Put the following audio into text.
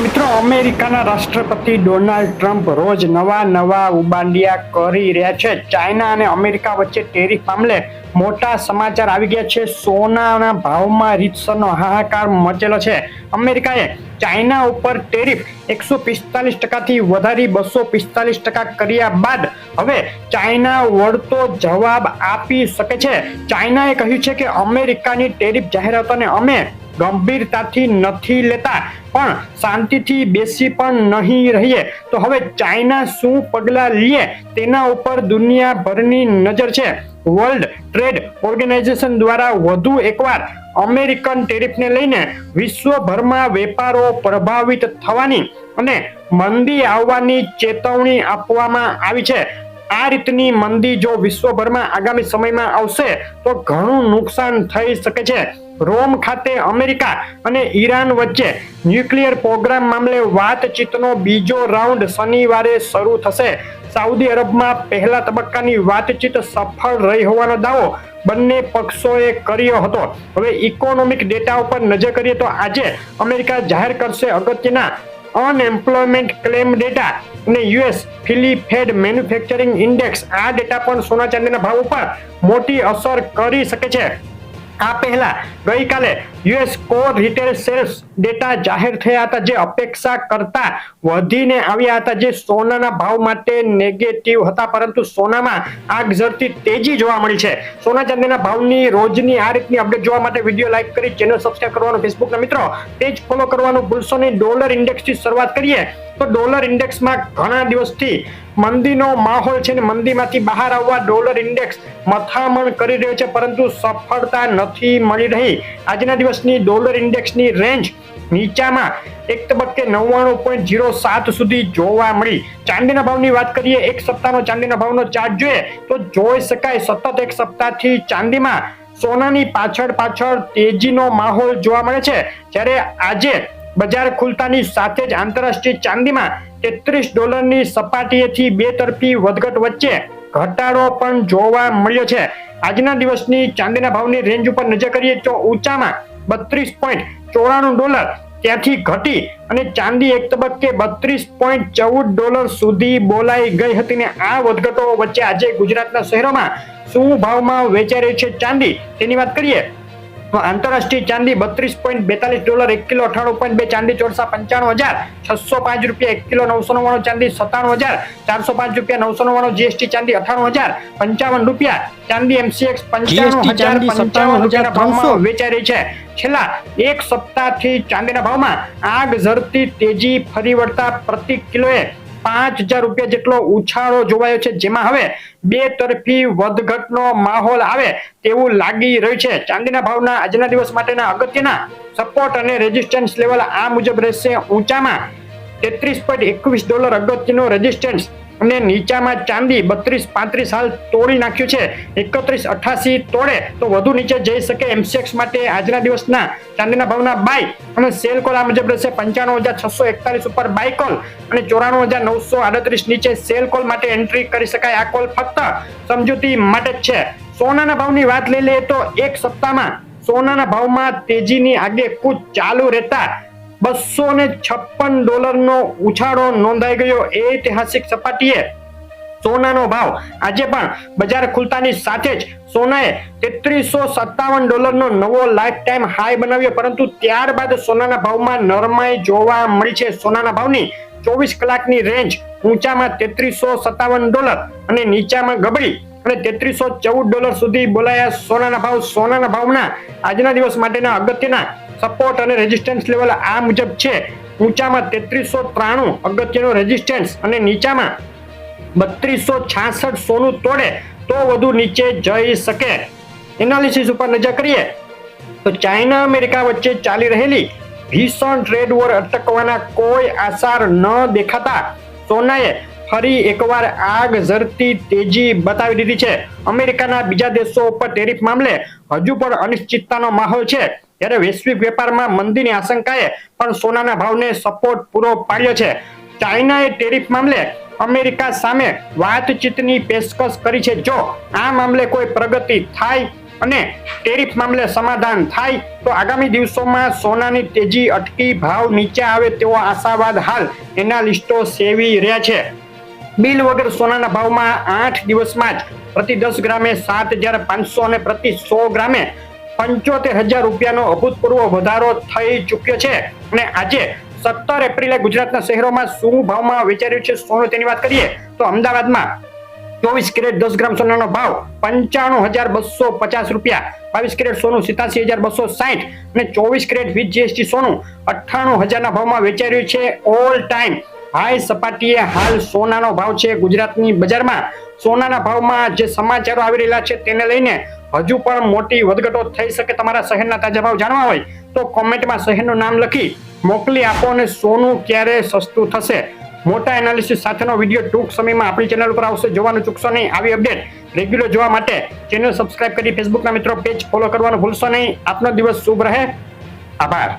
મિત્રો, અમેરિકાના રાષ્ટ્રપતિ ડોનાલ્ડ ટ્રમ્પ રોજ નવા ઉબાંડિયા કરી રહ્યા છે. ચાઇના અને અમેરિકા વચ્ચે ટેરિફ મામલે મોટા સમાચાર આવી ગયા છે. સોનાના ભાવમાં રીતસરનો હાહાકાર મચેલો છે. અમેરિકાએ ચાઇના ઉપર ટેરિફ 145%થી વધારી 245% કર્યા બાદ હવે ચાઇના વળતો જવાબ આપી શકે છે. ચાઇનાએ કહ્યું છે કે અમેરિકાની ટેરિફ જાહેરાતોને અમે ગંભીરતાથી નથી લેતા, પણ શાંતિથી બેસી પણ નહીં રહીએ. તો હવે ચાઇના શું પગલાં લે તેના ઉપર દુનિયાભરની નજર છે. વર્લ્ડ ટ્રેડ ઓર્ગેનાઇઝેશન દ્વારા વધુ એકવાર અમેરિકન ટેરિફને લઈને વિશ્વભરમાં વેપારો પ્રભાવિત થવાની અને મંદી આવવાની ચેતવણી આપવામાં આવી છે. આ રીતની મંદી જો વિશ્વભરમાં આગામી સમયમાં આવશે તો ઘણું નુકસાન થઈ શકે છે. રોમ ખાતે અમેરિકા અને ઈરાન વચ્ચે ન્યુક્લિયર પ્રોગ્રામ મામલે વાતચીતનો બીજો રાઉન્ડ શનિવારે શરૂ થશે. સાઉદી અરબમાં પહેલા તબક્કાની વાતચીત સફળ રહી હોવાનો દાવો બંને પક્ષોએ કર્યો હતો. હવે ઇકોનોમિક ડેટા ઉપર નજર કરીએ તો આજે અમેરિકા જાહેર કરશે અગત્યના અનએમ્પ્લોયમેન્ટ ક્લેમ ડેટા અને યુએસ ફિલી ફેડ મેન્યુફેક્ચરિંગ ઇન્ડેક્સ. આ ડેટા પણ સોના ચાંદીના ભાવ ઉપર મોટી અસર કરી શકે છે. આ પહેલા ગઈકાલે US core retail sales data જાહેર થયા હતા, જે અપેક્ષા કરતા વધીને આવ્યા હતા, જે સોનાના ભાવ માટે નેગેટિવ હતા, પરંતુ સોનામાં આગ ઝરતી તેજી જોવા મળી છે. સોના ચાંદીના ભાવની રોજની આ રીતની અપડેટ જોવા માટે વિડીયો લાઈક કરી ચેનલ સબસ્ક્રાઇબ કરવાનું, ફેસબુકના મિત્રો પેજ ફોલો કરવાનું ભૂલશો નહીં. ડોલર ઇન્ડેક્સથી શરૂઆત કરીએ તો ડોલર ઇન્ડેક્સમાં ઘણા દિવસથી મંદીનો માહોલ છે ને મંદીમાંથી બહાર આવવા ડોલર ઇન્ડેક્સ મથામણ કરી રહ્યો છે, પરંતુ સફળતા નથી મળી રહી. આજના દિવસની ડોલર ઇન્ડેક્સની રેન્જ નીચામાં એક તબક્કે 99.07 સુધી જોવા મળી. ચાંદીના ભાવની વાત કરીએ, એક સપ્તાહનો ચાંદીના ભાવનો ચાર્ટ જોઈએ તો જોઈ શકાય સતત એક સપ્તાહથી ચાંદીમાં સોનાની પાછળ તેજીનો માહોલ જોવા મળે છે. જ્યારે આજે બજાર ખુલતાની સાથે જ આંતરરાષ્ટ્રીય ચાંદીમાં $33 સપાટીએથી બે તરફી વધઘટ વચ્ચે ઘટાડો પણ જોવા મળ્યો છે. આજના દિવસની ચાંદીના ભાવની રેન્જ ઉપર નજર કરીએ તો ઊંચામાં $32.94 ત્યાંથી ઘટી અને ચાંદી એક તબક્કે $32.14 સુધી બોલાઈ ગઈ હતી. ને આ વધઘટો વચ્ચે આજે ગુજરાતના શહેરોમાં શું ભાવમાં વેચાઈ રહી છે ચાંદી તેની વાત કરીએ તો આંતરરાષ્ટ્રીય ચાંદી $32.42 1 કિલો, 98.2 ચાંદી ચોરસા $55,605 1 કિલો, 999 ચાંદી $57,405 999 જીએસટી ચાંદી $98,055 ચાંદી MCX $95,055 ભાવમાં વેચાઈ રહી છે. છેલ્લા એક સપ્તાહથી ચાંદીના ભાવમાં આગ ઝરતી તેજી ફરી વળતા પ્રતિ કિલોએ $5,000 જેટલો ઉછાળો જોવાયો છે, જેમાં હવે બે તરફી વધઘટનો માહોલ આવે તેવું લાગી રહ્યું છે. ચાંદીના ભાવના આજના દિવસ માટેના અગત્યના સપોર્ટ અને રેઝિસ્ટન્સ લેવલ આ મુજબ રહેશે. ઊંચામાં $33.21 અગત્યનો રેઝિસ્ટન્સ અને નીચામાં ચાંદી 32.35 હાલ તોડી નાખ્યું છે. 31.88 તોડે તો વધુ નીચે જઈ શકે. MCX માટે આજના દિવસના ચાંદીના ભાવના બાય અને સેલ કોલ આ મુજબ રહેશે. 95,641 ઉપર બાય કોલ અને 94,938 નીચે સેલ કોલ માટે એન્ટ્રી કરી શકાય. આ કોલ ફક્ત સમજૂતી માટે જ છે. સોનાના ભાવની વાત લઈ લઈએ તો એક સપ્તાહમાં સોનાના ભાવમાં તેજીની આગેકૂચ ચાલુ રહેતા $256 નો ઉછાળો નોંધાઈ ગયો. ઐતિહાસિક સપાટીએ સોનાનો ભાવ આજે પણ બજાર ખુલતાની સાથે જ સોનાએ $3357 નો નવો લાઈફ ટાઈમ હાઈ બનાવ્યો, પરંતુ ત્યારબાદ સોનાના ભાવમાં નરમાઈ જોવા મળી છે. સોનાના ભાવની 24 કલાકની રેન્જ ઊંચામાં $3357 અને નીચામાં ગબડી અને $3314 સુધી બોલાયા સોનાના ભાવ. સોનાના ભાવના આજના દિવસ માટેના અગત્યના સપોર્ટ અને રેઝિસ્ટન્સ લેવલ આ મુજબ છે. ઊંચામાં 3393 અગત્યનો રેઝિસ્ટન્સ અને નીચામાં 3266 સોનું તોડે તો વધુ નીચે જઈ શકે. એનાલિસિસ ઉપર નજર કરીએ તો ચાઇના અમેરિકા વચ્ચે ચાલી રહેલી ભીષણ ટ્રેડ વોર અટકવાના કોઈ આસાર ન દેખાતા સોનાએ ફરી એકવાર આગ ઝરતી તેજી બતાવી દીધી છે. અમેરિકાના બીજા દેશો ઉપર ટેરિફ મામલે હજુ પણ અનિશ્ચિતતાનો માહોલ છે, ત્યારે વૈશ્વિક વેપારમાં મંદીની આશંકાએ પણ સોનાના ભાવને સપોર્ટ પૂરો પાડ્યો છે. ચાઇનાએ ટેરિફ મામલે અમેરિકા સામે વાતચીતની પેશકશ કરી છે. જો આ મામલે કોઈ પ્રગતિ થાય અને ટેરિફ મામલે સમાધાન થાય તો આગામી દિવસોમાં સોનાની તેજી અટકી ભાવ નીચે આવે તેવો આશાવાદ હાલ એનાલિસ્ટો સેવી રહ્યા છે. બિલ વગર સોનાના ભાવમાં 8 દિવસમાં જ પ્રતિ 10 ગ્રામે 7,500 અને પ્રતિ 100 ગ્રામે 75,000 રૂપિયાનો અભૂતપૂર્વ વધારો થઈ ચૂક્યો છે. અને આજે 17 એપ્રિલે ગુજરાતના શહેરોમાં શું ભાવમાં વેચાઈ રહ્યું છે સોનું તેની વાત કરીએ તો અમદાવાદમાં 24 કેરેટ 10 ગ્રામ સોનાનો ભાવ 95,250 રૂપિયા, 22 કેરેટ સોનું 87,260 અને 24 કેરેટ વિથ જીએસટી સોનું 98,000 ના ભાવમાં વેચાઈ રહ્યું છે. ઓલ ટાઈમ હાઈ સપાટીએ હાલ સોનાનો ભાવ છે. ગુજરાતની બજારમાં સોનાના ભાવમાં જે સમાચારો આવી રહેલા છે તેને લઈને હજુ પણ મોટી વધઘટો થઈ શકે. તમારા શહેરના તાજા ભાવ જાણવા હોય તો કોમેન્ટમાં શહેરનું નામ લખી મોકલી આપો અને સોનું ક્યારે સસ્તું થશે. મોટા એનાલિસિસ સાથેનો વિડીયો ટૂંક સમયમાં આપણી ચેનલ પર આવશે, જોવાનું ચૂકશો નહીં. આવી અપડેટ રેગ્યુલર જોવા માટે ચેનલ સબસ્ક્રાઇબ કરી ફેસબુકના મિત્રો પેજ ફોલો કરવાનું ભૂલશો નહીં. આપનો દિવસ શુભ રહે. આભાર.